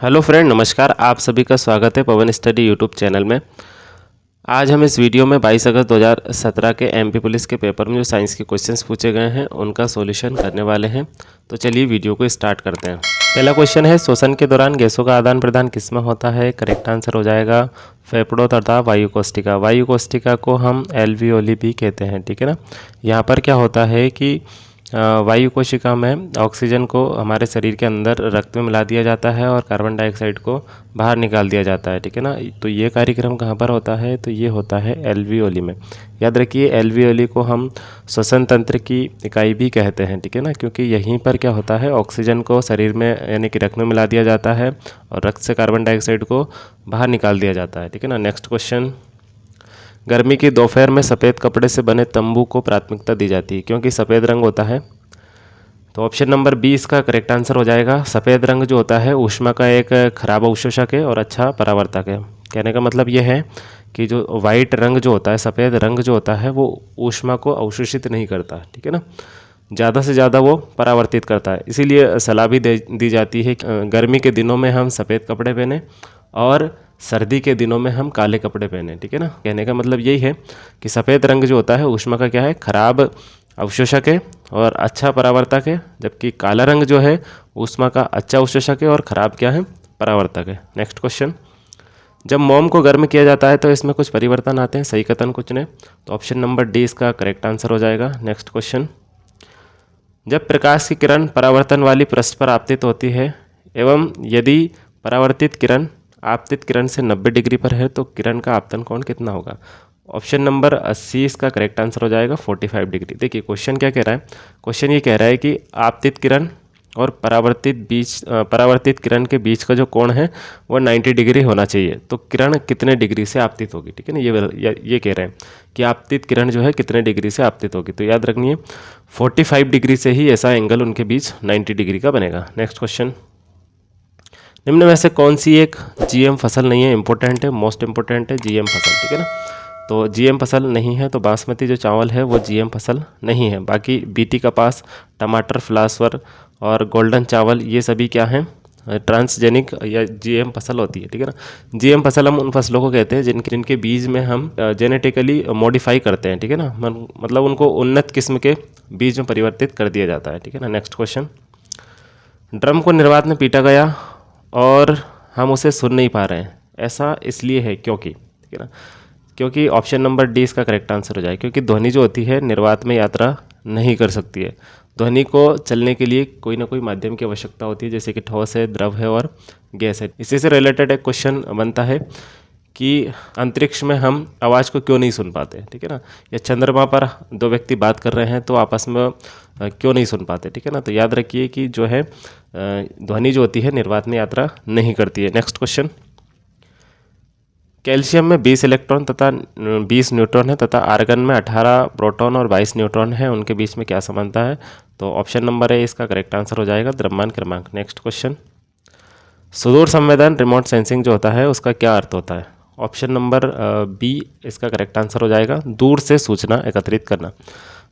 Hello friend, नमस्कार। आप सभी का स्वागत है पवन स्टडी यूट्यूब चैनल में। आज हम इस वीडियो में 22 अगस्त 2017 के एमपी पुलिस के पेपर में जो साइंस के क्वेश्चंस पूछे गए हैं उनका सॉल्यूशन करने वाले हैं। तो चलिए वीडियो को स्टार्ट करते हैं। पहला क्वेश्चन है, श्वसन के दौरान गैसों का आदान प्रदान किसमें होता है? करेक्ट आंसर हो जाएगा फेफड़ों तथा वायु कोष्ठिका। वायु कोष्ठिका को हम एल्वियोली भी कहते हैं, ठीक है ना। यहाँ पर क्या होता है कि वायु कोशिका में ऑक्सीजन को हमारे शरीर के अंदर रक्त में मिला दिया जाता है और कार्बन डाइऑक्साइड को बाहर निकाल दिया जाता है, ठीक है ना। तो ये कार्यक्रम कहाँ पर होता है? तो ये होता है एल्वियोली में। याद रखिए, एल्वियोली को हम श्वसन तंत्र की इकाई भी कहते हैं, ठीक है ना, क्योंकि यहीं पर क्या होता है, ऑक्सीजन को शरीर में यानी कि रक्त में मिला दिया जाता है और रक्त से कार्बन डाइऑक्साइड को बाहर निकाल दिया जाता है, ठीक है ना। नेक्स्ट क्वेश्चन, गर्मी की दोपहर में सफ़ेद कपड़े से बने तंबू को प्राथमिकता दी जाती है क्योंकि सफ़ेद रंग होता है। तो ऑप्शन नंबर 20 का करेक्ट आंसर हो जाएगा। सफ़ेद रंग जो होता है ऊष्मा का एक खराब अवशोषक है और अच्छा परावर्तक है। कहने का मतलब ये है कि जो वाइट रंग जो होता है, सफ़ेद रंग जो होता है, वो ऊष्मा को अवशोषित नहीं करता, ठीक है ना। ज़्यादा से ज़्यादा वो परावर्तित करता है। इसीलिए सलाह भी दी जाती है कि गर्मी के दिनों में हम सफ़ेद कपड़े पहने और सर्दी के दिनों में हम काले कपड़े पहने, ठीक है ना। कहने का मतलब यही है कि सफ़ेद रंग जो होता है ऊष्मा का क्या है, खराब अवशोषक है और अच्छा परावर्तक है, जबकि काला रंग जो है ऊष्मा का अच्छा अवशोषक है और खराब क्या है, परावर्तक है। नेक्स्ट क्वेश्चन, जब मोम को गर्म किया जाता है तो इसमें कुछ परिवर्तन आते हैं, सही कथन कुछ ने। तो ऑप्शन नंबर डी इसका करेक्ट आंसर हो जाएगा। नेक्स्ट क्वेश्चन, जब प्रकाश की किरण परावर्तन वाली पृष्ठ पर आपतित होती है एवं यदि परावर्तित किरण आपतित किरण से 90 डिग्री पर है तो किरण का आपतन कोण कितना होगा? ऑप्शन नंबर 80 इसका करेक्ट आंसर हो जाएगा 45 डिग्री। देखिए क्वेश्चन क्या कह रहा है, क्वेश्चन ये कह रहा है कि आपतित किरण और परावर्तित किरण के बीच का जो कोण है वो 90 डिग्री होना चाहिए। तो किरण कितने डिग्री से आपतित होगी, ठीक है ना। ये कह रहे हैं कि आपतित किरण जो है कितने डिग्री से आपतित होगी। तो याद रखनी है 45 डिग्री से ही ऐसा एंगल उनके बीच 90 डिग्री का बनेगा। नेक्स्ट क्वेश्चन, निम्न में से कौन सी एक जीएम फसल नहीं है? इंपॉर्टेंट है, मोस्ट इंपॉर्टेंट है जीएम फसल, ठीक है ना। तो जीएम फसल नहीं है तो बासमती जो चावल है वो जीएम फसल नहीं है। बाकी बीटी कपास, टमाटर, फ्लावर और गोल्डन चावल ये सभी क्या हैं, ट्रांसजेनिक या जीएम फसल होती है, ठीक है ना। जीएम फसल हम उन फसलों को कहते हैं जिनके बीज में हम जेनेटिकली मॉडिफाई करते हैं, ठीक है ना। मतलब उनको उन्नत किस्म के बीज में परिवर्तित कर दिया जाता है, ठीक है ना। नेक्स्ट क्वेश्चन, ड्रम को निर्वात में पीटा गया और हम उसे सुन नहीं पा रहे हैं, ऐसा इसलिए है क्योंकि, ठीक है ना। क्योंकि ऑप्शन नंबर डी इसका करेक्ट आंसर हो जाए, क्योंकि ध्वनि जो होती है निर्वात में यात्रा नहीं कर सकती है। ध्वनि को चलने के लिए कोई ना कोई माध्यम की आवश्यकता होती है, जैसे कि ठोस है, द्रव है और गैस है। इसी से रिलेटेड एक क्वेश्चन बनता है कि अंतरिक्ष में हम आवाज़ को क्यों नहीं सुन पाते, ठीक है ना। या चंद्रमा पर दो व्यक्ति बात कर रहे हैं तो आपस में क्यों नहीं सुन पाते, ठीक है ना। तो याद रखिए कि जो है ध्वनि जो होती है निर्वात में यात्रा नहीं करती है। नेक्स्ट क्वेश्चन, कैल्शियम में 20 इलेक्ट्रॉन तथा 20 न्यूट्रॉन है तथा आर्गन में 18 प्रोटॉन और 22 न्यूट्रॉन है, उनके बीच में क्या समानता है? तो ऑप्शन नंबर ए इसका करेक्ट आंसर हो जाएगा द्रव्यमान क्रमांक। नेक्स्ट क्वेश्चन, सुदूर संवेदन रिमोट सेंसिंग जो होता है उसका क्या अर्थ होता है? ऑप्शन नंबर बी इसका करेक्ट आंसर हो जाएगा दूर से सूचना एकत्रित करना।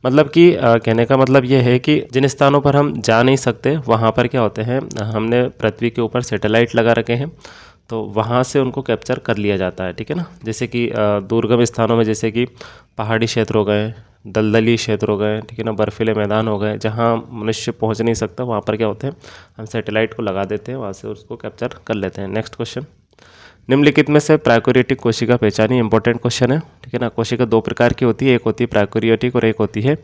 मतलब कि कहने का मतलब ये है कि जिन स्थानों पर हम जा नहीं सकते वहाँ पर क्या होते हैं, हमने पृथ्वी के ऊपर सैटेलाइट लगा रखे हैं तो वहाँ से उनको कैप्चर कर लिया जाता है, ठीक है ना। जैसे कि दुर्गम स्थानों में, जैसे कि पहाड़ी क्षेत्र हो गए, दलदली क्षेत्र हो गए, ठीक है ना, बर्फीले मैदान हो गए, जहाँ मनुष्य पहुँच नहीं सकता वहाँ पर क्या होते हैं, हम सैटेलाइट को लगा देते हैं, वहाँ से उसको कैप्चर कर लेते हैं। नेक्स्ट क्वेश्चन, निम्नलिखित में से प्राइकोरियोटिक कोशिका पहचानी। इंपॉर्टेंट क्वेश्चन है, ठीक है ना। कोशिका दो प्रकार की होती है, एक होती है प्राइकोरियोटिक और एक होती है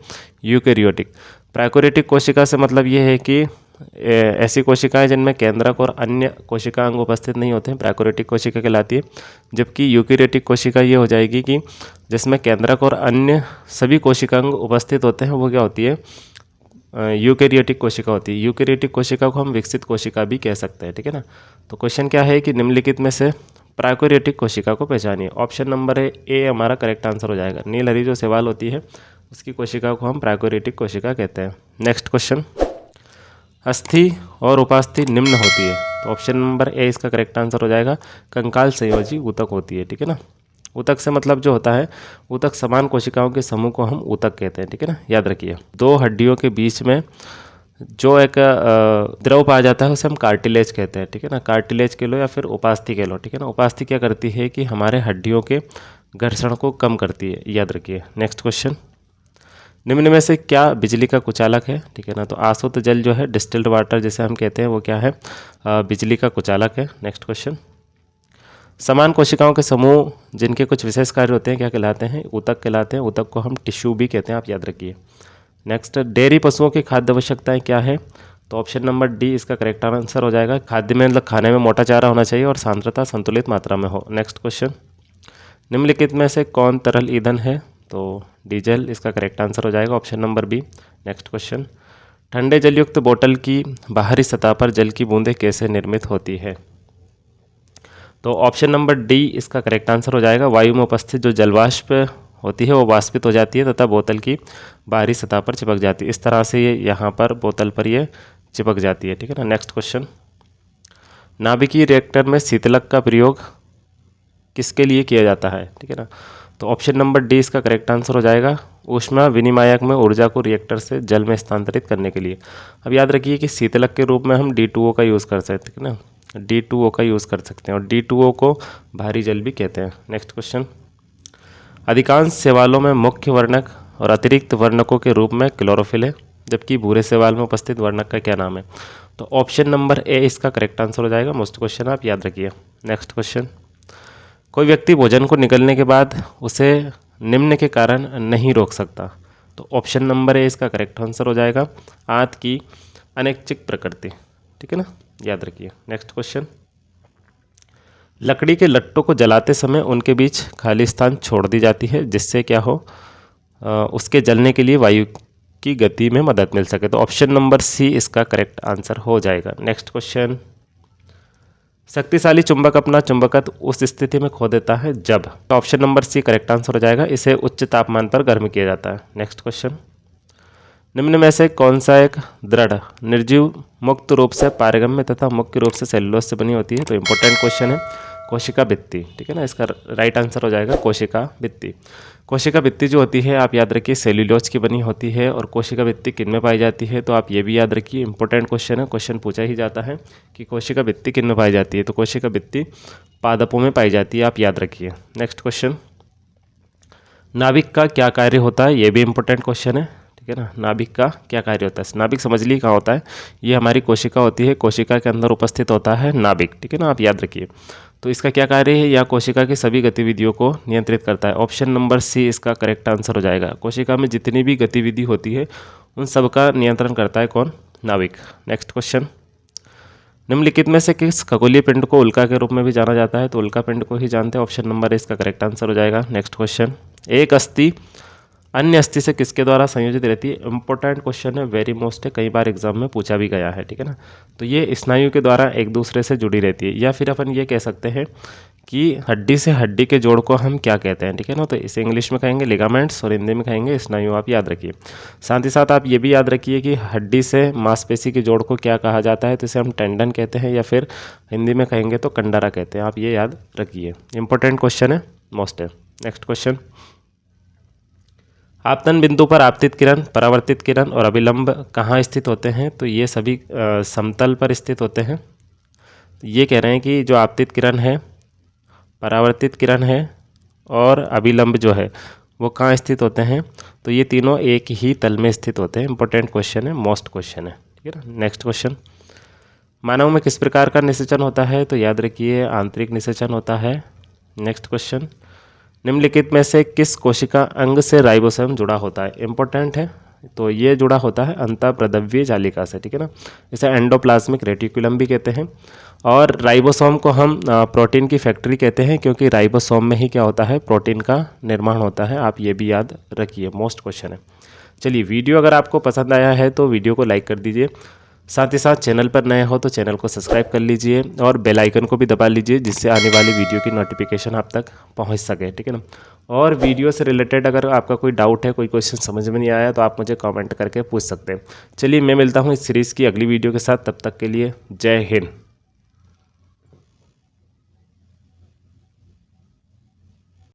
यूकेरियोटिक। प्राइकोरियोटिक कोशिका से मतलब ये है कि ऐसी कोशिकाएं जिनमें केंद्रक और अन्य कोशिका अंग उपस्थित नहीं होते हैं, प्राइकोरियोटिक कोशिका कहलाती है। जबकि यूकेरियोटिक कोशिका ये हो जाएगी कि जिसमें केंद्रक और अन्य सभी कोशिका अंग उपस्थित होते हैं, वो क्या होती है, यूकेरियोटिक कोशिका होती है। यूकेरियोटिक कोशिका को हम विकसित कोशिका भी कह सकते हैं, ठीक है ना। तो क्वेश्चन क्या है कि निम्नलिखित में से प्राइकोरियोटिक कोशिका को पहचानिए। ऑप्शन नंबर ए हमारा करेक्ट आंसर हो जाएगा। नीलहरी जो शैवाल होती है उसकी कोशिका को हम प्राइकोरियोटिक कोशिका कहते हैं। नेक्स्ट क्वेश्चन, अस्थि और उपास्थि निम्न होती है। तो ऑप्शन नंबर ए इसका करेक्ट आंसर हो जाएगा कंकाल संयोजी ऊतक होती है, ठीक है ना। ऊतक से मतलब जो होता है, ऊतक समान कोशिकाओं के समूह को हम ऊतक कहते हैं, ठीक है ना। याद रखिए, दो हड्डियों के बीच में जो एक द्रव पाया जाता है उसे हम कार्टिलेज कहते हैं, ठीक है ना। कार्टिलेज कह लो या फिर उपास्थि कह लो, ठीक है ना। उपास्थि क्या करती है कि हमारे हड्डियों के घर्षण को कम करती है, याद रखिए। नेक्स्ट क्वेश्चन, निम्न में से क्या बिजली का कुचालक है, ठीक है ना। तो आसुत जल जो है, डिस्टिल्ड वाटर जिसे हम कहते हैं, वो क्या है, बिजली का कुचालक है। नेक्स्ट क्वेश्चन, समान कोशिकाओं के समूह जिनके कुछ विशेष कार्य होते हैं क्या कहलाते हैं, ऊतक कहलाते हैं। ऊतक को हम टिश्यू भी कहते हैं, आप याद रखिए। नेक्स्ट, डेयरी पशुओं की खाद्य आवश्यकताएं क्या है, तो ऑप्शन नंबर डी इसका करेक्ट आंसर हो जाएगा। खाद्य में मतलब खाने में मोटा चारा होना चाहिए और सांद्रता संतुलित मात्रा में हो। नेक्स्ट क्वेश्चन, निम्नलिखित में से कौन तरल ईंधन है, तो डीजल इसका करेक्ट आंसर हो जाएगा, option number B. Next question, ठंडे जलयुक्त बोतल की बाहरी सतह पर जल की बूंदें कैसे निर्मित होती है, तो ऑप्शन नंबर डी इसका करेक्ट आंसर हो जाएगा। वायु में उपस्थित जो जलवाष्प होती है वो वाष्पित हो जाती है तथा बोतल की बाहरी सतह पर चिपक जाती है। इस तरह से ये यहाँ पर बोतल पर ये चिपक जाती है, ठीक है ना। नेक्स्ट क्वेश्चन, नाभिकीय रिएक्टर में शीतलक का प्रयोग किसके लिए किया जाता है, ठीक है ना। तो ऑप्शन नंबर डी इसका करेक्ट आंसर हो जाएगा। ऊष्मा विनिमायक में ऊर्जा को रिएक्टर से जल में स्थानांतरित करने के लिए। अब याद रखिए कि शीतलक के रूप में हम D2O का यूज़ कर सकते हैं ना, D2O का यूज़ कर सकते हैं और D2O को भारी जल भी कहते हैं। नेक्स्ट क्वेश्चन, अधिकांश शैवालों में मुख्य वर्णक और अतिरिक्त वर्णकों के रूप में क्लोरोफिल है, जबकि भूरे शैवाल में उपस्थित वर्णक का क्या नाम है, तो ऑप्शन नंबर ए इसका करेक्ट आंसर हो जाएगा। मोस्ट क्वेश्चन आप याद रखिए। नेक्स्ट क्वेश्चन, कोई व्यक्ति भोजन को निगलने के बाद उसे निम्न के कारण नहीं रोक सकता, तो ऑप्शन नंबर ए इसका करेक्ट आंसर हो जाएगा। आंत की अनैच्छिक प्रकृति, ठीक है ना, याद रखिए। नेक्स्ट क्वेश्चन, लकड़ी के लट्टों को जलाते समय उनके बीच खाली स्थान छोड़ दी जाती है जिससे क्या हो, उसके जलने के लिए वायु की गति में मदद मिल सके, तो ऑप्शन नंबर सी इसका करेक्ट आंसर हो जाएगा। नेक्स्ट क्वेश्चन, शक्तिशाली चुंबक अपना चुंबकत्व उस स्थिति में खो देता है जब, तो option number C correct answer हो जाएगा। इसे उच्च तापमान पर गर्म किया जाता है। नेक्स्ट क्वेश्चन, निम्न में से कौन सा एक दृढ़ निर्जीव मुक्त रूप से पारगम्य तथा मुख्य रूप से सेलुलोज से बनी होती है, तो इंपॉर्टेंट क्वेश्चन है। कोशिका भित्ति, ठीक है ना, इसका राइट आंसर हो जाएगा कोशिका भित्ति। कोशिका भित्ति जो होती है आप याद रखिए सेल्यूलोज की बनी होती है। और कोशिका भित्ति किन में पाई जाती है, तो आप ये भी याद रखिए, इंपॉर्टेंट क्वेश्चन है, क्वेश्चन पूछा ही जाता है कि कोशिका भित्ति किन में पाई जाती है, तो कोशिका भित्ति पादपों में पाई जाती है, आप याद रखिए। नेक्स्ट क्वेश्चन, नाभिक का क्या कार्य होता है, ये भी इंपॉर्टेंट क्वेश्चन है, ठीक है ना। नाभिक का क्या कार्य होता है, नाभिक समझ ली कहाँ होता है, ये हमारी कोशिका होती है, कोशिका के अंदर उपस्थित होता है नाभिक, ठीक है ना, आप याद रखिए। तो इसका क्या कार्य है, या कोशिका की सभी गतिविधियों को नियंत्रित करता है, ऑप्शन नंबर सी इसका करेक्ट आंसर हो जाएगा। कोशिका में जितनी भी गतिविधि होती है उन सब का नियंत्रण करता है कौन, नाभिक। नेक्स्ट क्वेश्चन, निम्नलिखित में से किस खगोलीय पिंड को उल्का के रूप में भी जाना जाता है, तो उल्का पिंड को ही जानते हैं, ऑप्शन नंबर इसका करेक्ट आंसर हो जाएगा। नेक्स्ट क्वेश्चन, एक अस्थि अन्य अस्थि से किसके द्वारा संयोजित रहती है, इंपॉर्टेंट क्वेश्चन है, वेरी मोस्ट है, कई बार एग्जाम में पूछा भी गया है, ठीक है ना। तो ये स्नायु के द्वारा एक दूसरे से जुड़ी रहती है, या फिर अपन ये कह सकते हैं कि हड्डी से हड्डी के जोड़ को हम क्या कहते हैं, ठीक है ना। तो इसे इंग्लिश में कहेंगे लिगामेंट्स और हिंदी में कहेंगे स्नायु, आप याद रखिए। साथ ही साथ आप ये भी याद रखिए कि हड्डी से मांसपेशी के जोड़ को क्या कहा जाता है, तो इसे हम टेंडन कहते हैं, या फिर हिंदी में कहेंगे तो कंडरा कहते हैं, आप ये याद रखिए, इंपॉर्टेंट क्वेश्चन है, मोस्ट है। नेक्स्ट क्वेश्चन, आपतन बिंदु पर आपतित किरण, परावर्तित किरण और अभिलंब कहाँ स्थित होते हैं, तो ये सभी समतल पर स्थित होते हैं। ये कह रहे हैं कि जो आपतित किरण है, परावर्तित किरण है और अभिलंब जो है वो कहाँ स्थित होते हैं, तो ये तीनों एक ही तल में स्थित होते हैं, इंपॉर्टेंट क्वेश्चन है, मोस्ट क्वेश्चन है, ठीक है ना। नेक्स्ट क्वेश्चन, मानव में किस प्रकार का निषेचन होता है, तो याद रखिए आंतरिक निषेचन होता है। नेक्स्ट क्वेश्चन, निम्नलिखित में से किस कोशिका अंग से राइबोसोम जुड़ा होता है, इंपॉर्टेंट है, तो ये जुड़ा होता है अंतःप्रद्रव्य जालिका से, ठीक है ना। इसे एंडोप्लाज्मिक रेटिकुलम भी कहते हैं। और राइबोसोम को हम प्रोटीन की फैक्ट्री कहते हैं, क्योंकि राइबोसोम में ही क्या होता है, प्रोटीन का निर्माण होता है, आप ये भी याद रखिए, मोस्ट क्वेश्चन है। चलिए, वीडियो अगर आपको पसंद आया है तो वीडियो को लाइक कर दीजिए, साथ ही साथ चैनल पर नए हो तो चैनल को सब्सक्राइब कर लीजिए और बेल आइकन को भी दबा लीजिए, जिससे आने वाली वीडियो की नोटिफिकेशन आप तक पहुंच सके, ठीक है ना। और वीडियो से रिलेटेड अगर आपका कोई डाउट है, कोई क्वेश्चन समझ में नहीं आया, तो आप मुझे कमेंट करके पूछ सकते हैं। चलिए, मैं मिलता हूं इस सीरीज़ की अगली वीडियो के साथ, तब तक के लिए जय हिंद।